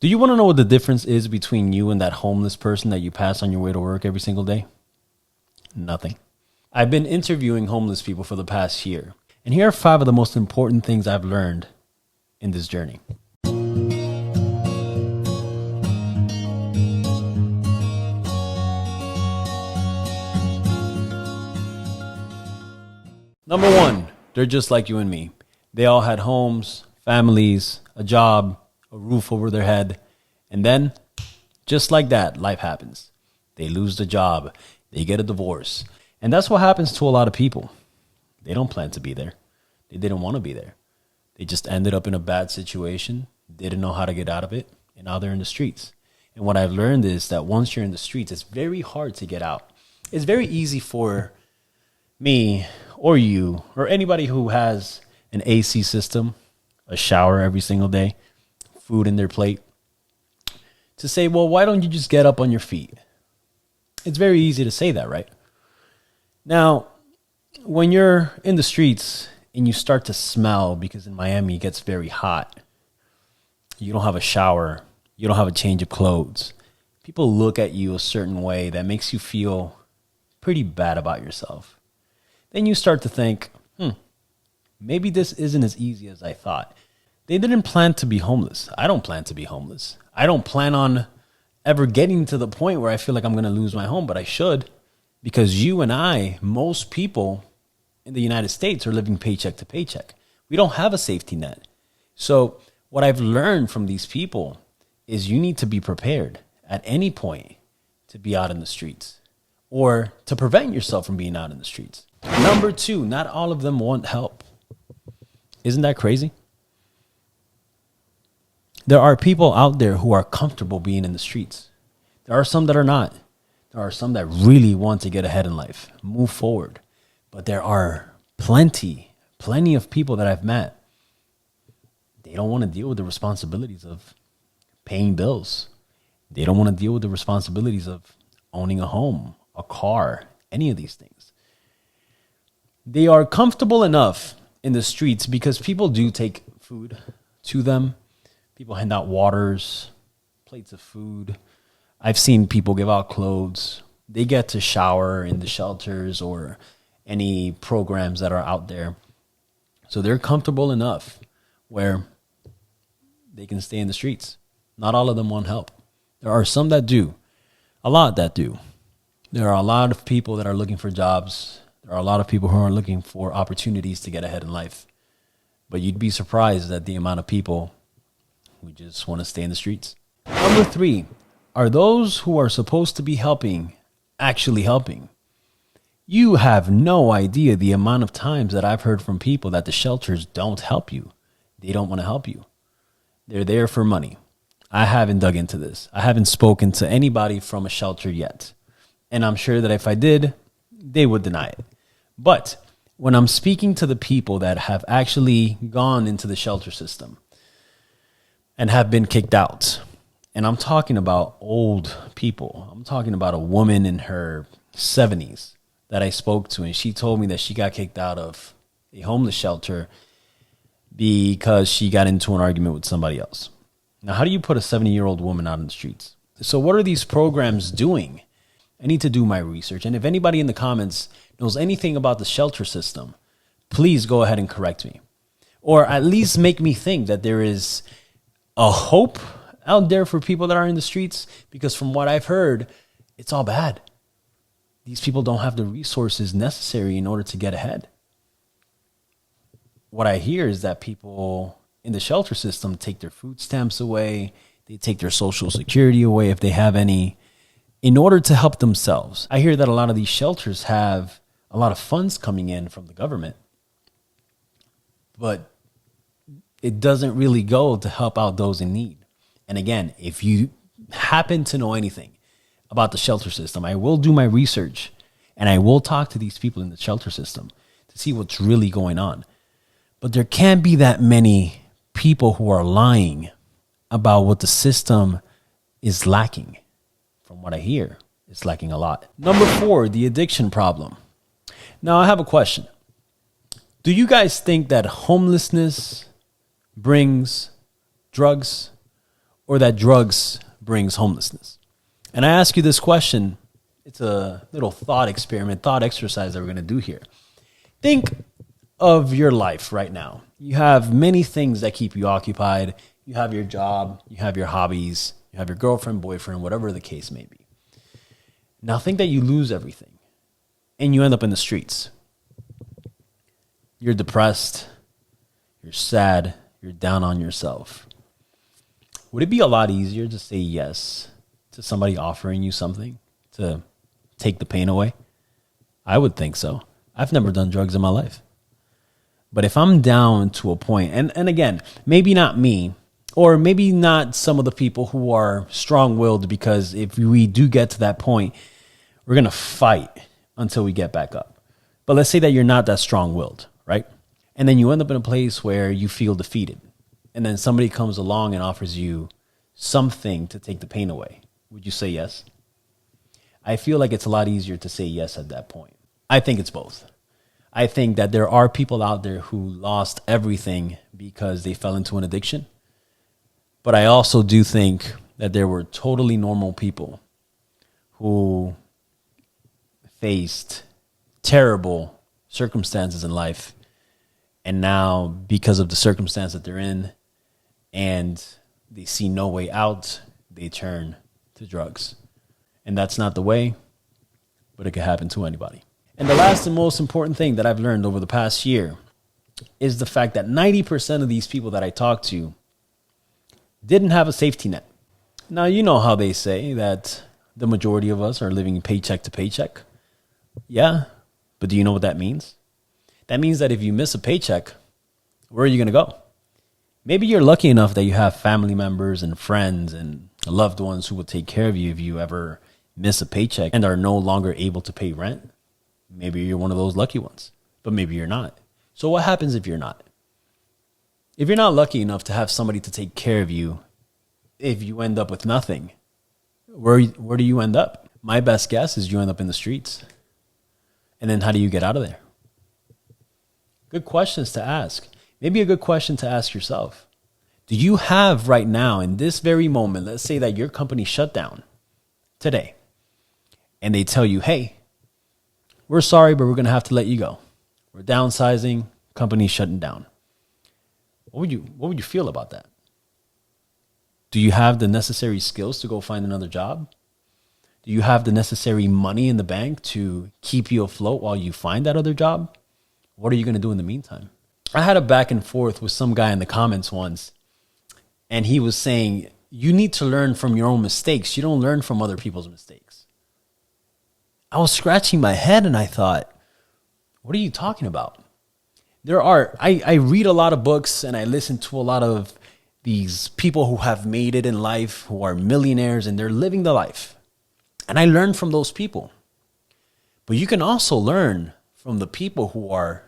Do you want to know what the difference is between you and that homeless person that you pass on your way to work every single day? Nothing. I've been interviewing homeless people for the past year, and here are 5 of the most important things I've learned in this journey. Number 1, they're just like you and me. They all had homes, families, a job, a roof over their head, and then, just like that, life happens. They lose the job, they get a divorce, and that's what happens to a lot of people. They don't plan to be there. They didn't want to be there. They just ended up in a bad situation, didn't know how to get out of it, and now they're in the streets. And what I've learned is that once you're in the streets, it's very hard to get out. It's very easy for me or you or anybody who has an AC system, a shower every single day, food in their plate, to say, well, why don't you just get up on your feet? It's very easy to say that, right? Now, when you're in the streets and you start to smell, because in Miami it gets very hot, you don't have a shower, you don't have a change of clothes, people look at you a certain way that makes you feel pretty bad about yourself. Then you start to think, maybe this isn't as easy as I thought. They didn't plan to be homeless. I don't plan to be homeless. I don't plan on ever getting to the point where I feel like I'm going to lose my home, but I should, because you and I, most people in the United States are living paycheck to paycheck. We don't have a safety net. So what I've learned from these people is you need to be prepared at any point to be out in the streets or to prevent yourself from being out in the streets. Number 2, not all of them want help. Isn't that crazy? There are people out there who are comfortable being in the streets. There are some that are not. There are some that really want to get ahead in life, move forward. But there are plenty of people that I've met. They don't want to deal with the responsibilities of paying bills. They don't want to deal with the responsibilities of owning a home, a car, any of these things. They are comfortable enough in the streets because people do take food to them. People hand out waters, plates of food. I've seen people give out clothes. They get to shower in the shelters or any programs that are out there. So they're comfortable enough where they can stay in the streets. Not all of them want help. There are some that do, a lot that do. There are a lot of people that are looking for jobs. There are a lot of people who are looking for opportunities to get ahead in life. But you'd be surprised at the amount of people who just want to stay in the streets. Number 3, are those who are supposed to be helping actually helping? You have no idea the amount of times that I've heard from people that the shelters don't help you. They don't want to help you. They're there for money. I haven't dug into this. I haven't spoken to anybody from a shelter yet. And I'm sure that if I did, they would deny it. But when I'm speaking to the people that have actually gone into the shelter system and have been kicked out, and I'm talking about old people. I'm talking about a woman in her 70s that I spoke to, and she told me that she got kicked out of a homeless shelter because she got into an argument with somebody else. Now, how do you put a 70-year-old woman out in the streets? So what are these programs doing? I need to do my research. And if anybody in the comments knows anything about the shelter system, please go ahead and correct me. Or at least make me think that there is a hope out there for people that are in the streets. Because from what I've heard, it's all bad. These people don't have the resources necessary in order to get ahead. What I hear is that people in the shelter system take their food stamps away. They take their social security away if they have any, in order to help themselves. I hear that a lot of these shelters have a lot of funds coming in from the government, but it doesn't really go to help out those in need. And again, if you happen to know anything about the shelter system, I will do my research and I will talk to these people in the shelter system to see what's really going on. But there can't be that many people who are lying about what the system is lacking. From what I hear, it's lacking a lot. Number 4, the addiction problem. Now, I have a question. Do you guys think that homelessness brings drugs, or that drugs brings homelessness? And I ask you this question. It's a little thought experiment, thought exercise that we're going to do here. Think of your life right now. You have many things that keep you occupied. You have your job, you have your hobbies, you have your girlfriend, boyfriend, whatever the case may be. Now think that you lose everything and you end up in the streets. You're depressed, you're sad, you're down on yourself. Would it be a lot easier to say yes to somebody offering you something to take the pain away? I would think so. I've never done drugs in my life. But if I'm down to a point, and again, maybe not me, or maybe not some of the people who are strong-willed, because if we do get to that point, we're going to fight until we get back up. But let's say that you're not that strong-willed, right? And then you end up in a place where you feel defeated. And then somebody comes along and offers you something to take the pain away. Would you say yes? I feel like it's a lot easier to say yes at that point. I think it's both. I think that there are people out there who lost everything because they fell into an addiction. But I also do think that there were totally normal people who faced terrible circumstances in life. And now, because of the circumstance that they're in and they see no way out, they turn to drugs. And that's not the way, but it could happen to anybody. And the last and most important thing that I've learned over the past year is the fact that 90% of these people that I talked to didn't have a safety net. Now, you know how they say that the majority of us are living paycheck to paycheck. Yeah, but do you know what that means? That means that if you miss a paycheck, where are you going to go? Maybe you're lucky enough that you have family members and friends and loved ones who will take care of you if you ever miss a paycheck and are no longer able to pay rent. Maybe you're one of those lucky ones, but maybe you're not. So what happens if you're not? If you're not lucky enough to have somebody to take care of you, if you end up with nothing, where do you end up? My best guess is you end up in the streets. And then how do you get out of there? Good questions to ask. Maybe a good question to ask yourself. Do you have right now, in this very moment, let's say that your company shut down today, and they tell you, hey, we're sorry, but we're going to have to let you go. We're downsizing, company's shutting down. What would you feel about that? Do you have the necessary skills to go find another job? Do you have the necessary money in the bank to keep you afloat while you find that other job? What are you going to do in the meantime? I had a back and forth with some guy in the comments once, and he was saying, you need to learn from your own mistakes. You don't learn from other people's mistakes. I was scratching my head and I thought, what are you talking about? I read a lot of books and I listen to a lot of these people who have made it in life, who are millionaires, and they're living the life. And I learn from those people. But you can also learn from the people who are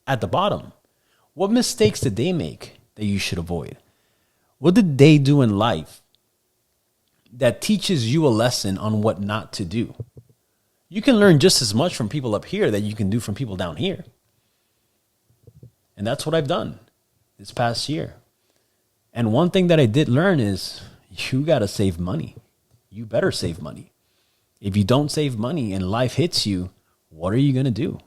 at the bottom. What mistakes did they make that you should avoid? What did they do in life that teaches you a lesson on what not to do? You can learn just as much from people up here that you can do from people down here. And that's what I've done this past year. And one thing that I did learn is you got to save money. You better save money. If you don't save money and life hits you, what are you going to do?